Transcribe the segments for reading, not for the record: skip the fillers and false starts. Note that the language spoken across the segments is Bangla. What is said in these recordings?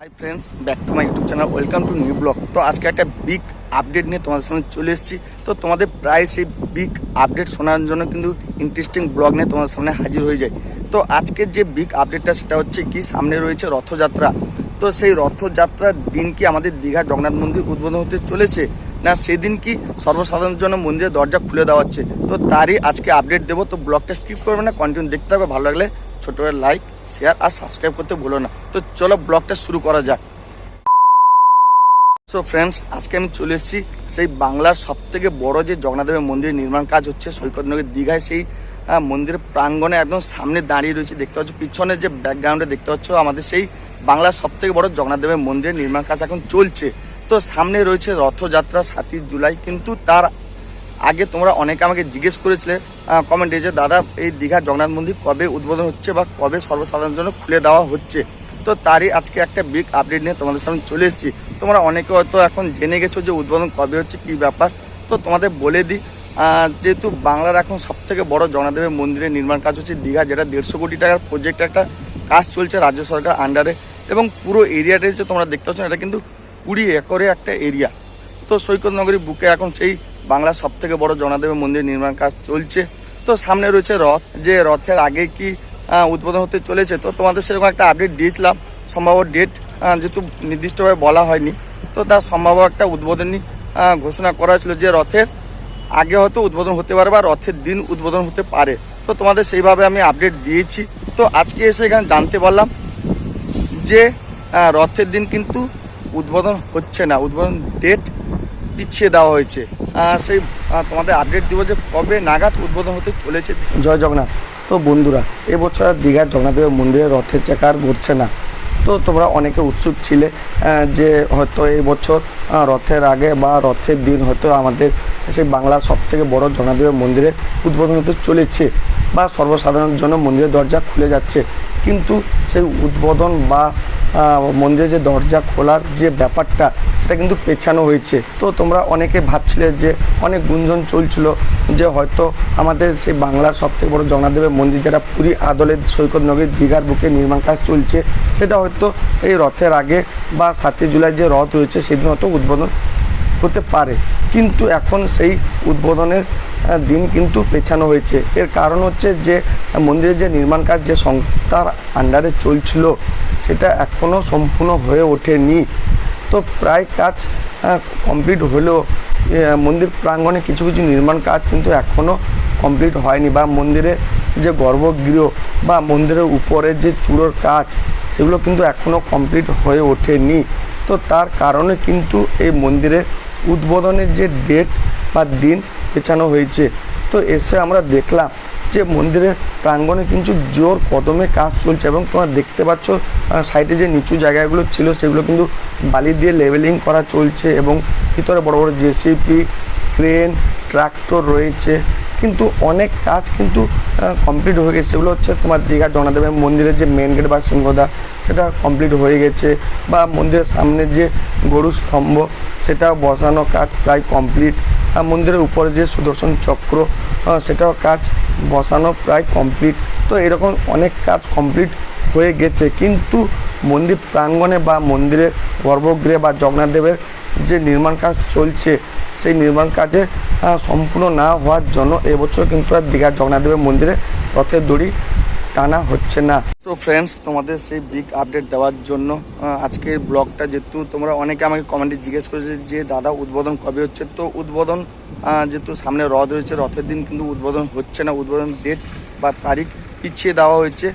Hi friends, back to my YouTube channel, welcome to new blog. তো আজকে একটা বিগ আপডেট নিয়ে তোমাদের সামনে চলে এসেছি। তো তোমাদের প্রায় সেই বিগ আপডেট শোনার জন্য কিন্তু ইন্টারেস্টিং ব্লগ নিয়ে তোমাদের সামনে হাজির হয়ে যায়। তো আজকের যে বিগ আপডেটটা সেটা হচ্ছে কি, সামনে রয়েছে রথযাত্রা। তো সেই রথযাত্রার দিন কি আমাদের দীঘা জগন্নাথ মন্দির উদ্বোধন হতে চলেছে, না সেদিন কি সর্বসাধারণের জন্য মন্দিরের দরজা খুলে দেওয়া হচ্ছে, তো তারই আজকে আপডেট দেবো। তো ব্লগটা স্কিপ করবে না, কন্টিনিউ দেখতে হবে। ভালো লাগলে ছোট করে লাইক, শেয়ার আর সাবস্ক্রাইব করতে ভুলো না। তো চলো ব্লগটা শুরু করা যাক। সো ফ্রেন্ডস, আজকে আমি চলে এসেছি সেই বাংলার সব থেকে বড় যে জগন্নাথদেবের মন্দিরের নির্মাণ কাজ হচ্ছে সৈকতনগর দীঘায়, সেই মন্দিরের প্রাঙ্গণে একদম সামনে দাঁড়িয়ে রয়েছে। দেখতে পাচ্ছ পিছনে যে ব্যাকগ্রাউন্ডে দেখতে পাচ্ছ আমাদের সেই বাংলার সব থেকে বড় জগন্নাথদেবের মন্দিরের নির্মাণ কাজ এখন চলছে। তো সামনে রয়েছে রথযাত্রা 7ই জুলাই। কিন্তু তার আগে তোমরা অনেকে আমাকে জিজ্ঞেস করেছিলে কমেন্টে যে দাদা, এই দীঘা জগন্নাথ মন্দির কবে উদ্বোধন হচ্ছে বা কবে সর্বসাধারণের জন্য খুলে দেওয়া হচ্ছে। তো তারই আজকে একটা বিগ আপডেট নিয়ে তোমাদের সামনে চলে এসেছি। তোমরা অনেকে হয়তো এখন জেনে গেছো যে উদ্বোধন কবে হচ্ছে, কী ব্যাপার। তো তোমাদের বলে দিই, যেহেতু বাংলার এখন সব থেকে বড় জগন্নাথদেবের মন্দিরের নির্মাণ কাজ হচ্ছে দীঘা, যেটা 150 কোটি টাকার প্রজেক্ট একটা কাজ চলছে রাজ্য সরকার আন্ডারে, এবং পুরো এরিয়াটা যে তোমরা দেখতে পাচ্ছ এটা কিন্তু 20 একরে একটা এরিয়া। তো সৈকতনগরী বুকে এখন সেই বাংলার সব থেকে বড় জগন্নাথদেবের মন্দির নির্মাণ কাজ চলছে। তো সামনে রয়েছে রথ, যে রথের আগে কি উদ্বোধন হতে চলেছে। তো তোমাদের সেরকম একটা আপডেট দিয়েছিলাম, সম্ভাব্য ডেট যেহেতু নির্দিষ্টভাবে বলা হয়নি, তো তার সম্ভাব্য একটা উদ্বোধনী ঘোষণা করা হয়েছিল যে রথের আগে হয়তো উদ্বোধন হতে পারে বা রথের দিন উদ্বোধন হতে পারে। তো তোমাদের সেইভাবে আমি আপডেট দিয়েছি। তো আজকে এসে এখানে জানতে পারলাম যে রথের দিন কিন্তু উদ্বোধন হচ্ছে না, উদ্বোধন ডেট পিছিয়ে দেওয়া হয়েছে। সেই তোমাদের আপডেট দিব যে কবে নাগাদ উদ্বোধন হতে চলেছে। জয় জগন্নাথ। তো বন্ধুরা, এবছর দীঘার জগন্নাথদেবের মন্দিরে রথের চাকা আর ঘুরছে না। তো তোমরা অনেকে উৎসুক ছিলে যে হয়তো এই বছর রথের আগে বা রথের দিন হয়তো আমাদের সেই বাংলার সব থেকে বড় জগন্নাথদেবের মন্দিরে উদ্বোধন হতে চলেছে বা সর্বসাধারণের জন্য মন্দিরের দরজা খুলে যাচ্ছে। কিন্তু সেই উদ্বোধন বা মন্দিরে যে দরজা খোলার যে ব্যাপারটা সেটা কিন্তু পেছানো হয়েছে। তো তোমরা অনেকে ভাবছিলে যে অনেক গুঞ্জন চলছিল যে হয়তো আমাদের সেই বাংলার সবথেকে বড় জগন্নাথদেবের মন্দির, যেটা পুরী আদলের সৈকতনগরী দীঘার বুকে নির্মাণ কাজ চলছে, সেটা হয়তো এই রথের আগে বা 7ই জুলাই যে রথ রয়েছে সেদিন হয়তো উদ্বোধন হতে পারে। কিন্তু এখন সেই উদ্বোধনের দিন কিন্তু পেছানো হয়েছে। এর কারণ হচ্ছে যে মন্দিরের যে নির্মাণ কাজ যে সংস্থার আন্ডারে চলছিল সেটা এখনও সম্পূর্ণ হয়ে ওঠেনি। তো প্রায় কাজ কমপ্লিট হলেও মন্দির প্রাঙ্গণে কিছু কিছু নির্মাণ কাজ কিন্তু এখনও কমপ্লিট হয়নি, বা মন্দিরের যে গর্ভগৃহ বা মন্দিরের উপরের যে চূড়োর কাজ সেগুলো কিন্তু এখনও কমপ্লিট হয়ে ওঠেনি। তো তার কারণে কিন্তু এই মন্দিরের উদ্বোধনের যে ডেট বা দিন পেছানো হয়েছে। তো এসে আমরা দেখলাম যে মন্দিরের প্রাঙ্গণে কিন্তু জোর কদমে কাজ চলছে, এবং তোমরা দেখতে পাচ্ছ সাইডে যে নিচু জায়গাগুলো ছিল সেগুলো কিন্তু বালি দিয়ে লেভেলিং করা চলছে, এবং ভিতরে বড় বড় জেসিপি, ক্রেন, ট্রাক্টর রয়েছে। কিন্তু অনেক কাজ কিন্তু কমপ্লিট হয়ে গেছে। সেগুলো হচ্ছে তোমার দীঘা জগন্নাথদেবের মন্দিরের যে মেন গেট বা সিংহদ্বার সেটা কমপ্লিট হয়ে গেছে, বা মন্দিরের সামনে যে গরু স্তম্ভ সেটাও বসানো কাজ প্রায় কমপ্লিট। মন্দিরের উপরে যে সুদর্শন চক্র সেটাও কাজ বসানো প্রায় কমপ্লিট। তো এরকম অনেক কাজ কমপ্লিট হয়ে গেছে, কিন্তু মন্দির প্রাঙ্গণে বা মন্দিরের গর্ভগৃহে বা জগন্নাথদেবের যে নির্মাণ কাজ চলছে সেই নির্মাণ কাজে সম্পূর্ণ না হওয়ার জন্য এবছর কিন্তু আর দীঘার জগন্নাথদেবের মন্দিরে রথের দড়ি টানা হচ্ছে না। তো ফ্রেন্ডস, তোমাদের সেই বিগ আপডেট দেওয়ার জন্য আজকের ব্লগটা, যেহেতু তোমরা অনেকে আমাকে কমেন্টে জিজ্ঞেস করেছে যে দাদা উদ্বোধন কবে হচ্ছে। তো উদ্বোধন যেহেতু সামনে রথ রয়েছে, রথের দিন কিন্তু উদ্বোধন হচ্ছে না, উদ্বোধন ডেট বা তারিখ পিছিয়ে দেওয়া হয়েছে।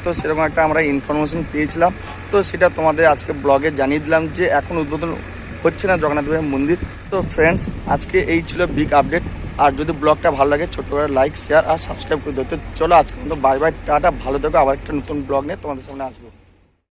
তো সেরকম একটা আমরা ইনফরমেশন পেয়েছিলাম, তো সেটা তোমাদের আজকে ব্লগে জানিয়ে দিলাম যে এখন উদ্বোধন হচ্ছে না জগন্নাথদেবের মন্দির। তো ফ্রেন্ডস, আজকে এই ছিল বিগ আপডেট। আর যদি ব্লগটা ভালো লাগে ছোট্ট করে লাইক, শেয়ার আর সাবস্ক্রাইব করে দেবো। তো চলো আজকে কিন্তু বাই বাই, টাটা, ভালো থেকো। আবার একটা নতুন ব্লগ নিয়ে তোমাদের সামনে আসবো।